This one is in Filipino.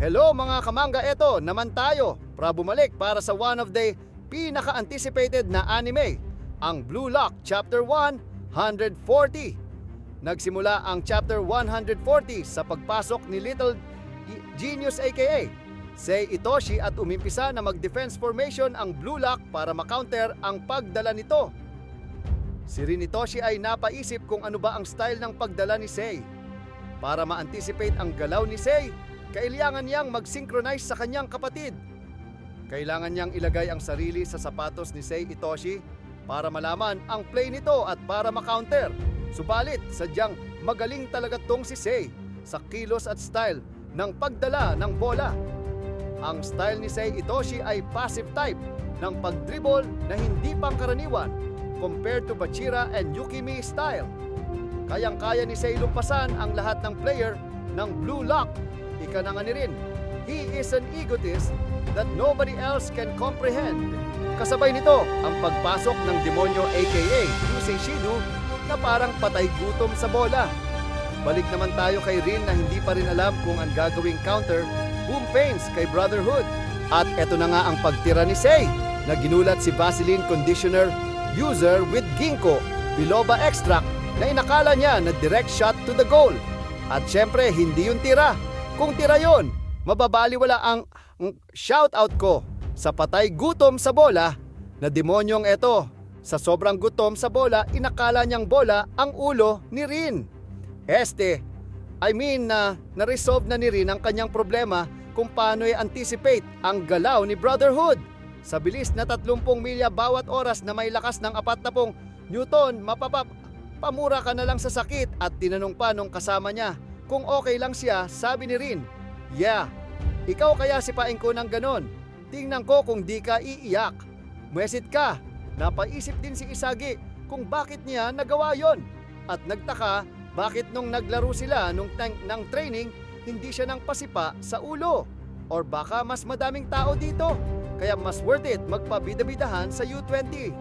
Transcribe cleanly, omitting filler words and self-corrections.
Hello mga kamangga, eto naman tayo para bumalik para sa one of the pinaka-anticipated na anime, ang Blue Lock Chapter 140. Nagsimula ang Chapter 140 sa pagpasok ni Little Genius aka Sei Itoshi at umimpisa na mag-defense formation ang Blue Lock para makounter ang pagdala nito. Si Rin Itoshi ay napaisip kung ano ba ang style ng pagdala ni Sei. Para ma-anticipate ang galaw ni Sei, kailangan niyang mag-synchronize sa kanyang kapatid. Kailangan niyang ilagay ang sarili sa sapatos ni Sei Itoshi para malaman ang play nito at para makounter. Subalit, sadyang magaling talaga tong si Sei sa kilos at style ng pagdala ng bola. Ang style ni Sei Itoshi ay passive type ng pag-dribble na hindi pangkaraniwan compared to Bachira and Yukimi style. Kayang-kaya ni Sei lumpasan ang lahat ng player ng Blue Lock. Ika na nga ni Rin, he is an egotist that nobody else can comprehend. Kasabay nito ang pagpasok ng demonyo aka Yusei Shido na parang patay gutom sa bola. Balik naman tayo kay Rin na hindi pa rin alam kung ang gagawing counter boom pains kay Brotherhood. At eto na nga ang pagtira ni Sei na ginulat si Vaseline Conditioner user with Ginkgo Biloba extract na inakala niya na direct shot to the goal. At syempre hindi yung tira. Kung tira yon, mababaliwala ang shoutout ko sa patay gutom sa bola na demonyong eto. Sa sobrang gutom sa bola, inakala niyang bola ang ulo ni Rin. Na-resolve na ni Rin ang kanyang problema kung paano i-anticipate ang galaw ni Brotherhood. Sa bilis na 30 milya bawat oras na may lakas ng 40 Newton, pamura ka na lang sa sakit. At tinanong pa nung kasama niya kung okay lang siya, sabi ni Rin, "Yeah, ikaw kaya sipain ko ng ganon. Tingnan ko kung di ka iiyak." Mwesit ka. Napaisip din si Isagi kung bakit niya nagawa yon. At nagtaka bakit nung naglaro sila ng training, hindi siya nang pasipa sa ulo. Or baka mas madaming tao dito, kaya mas worth it magpabida-bidahan sa U20.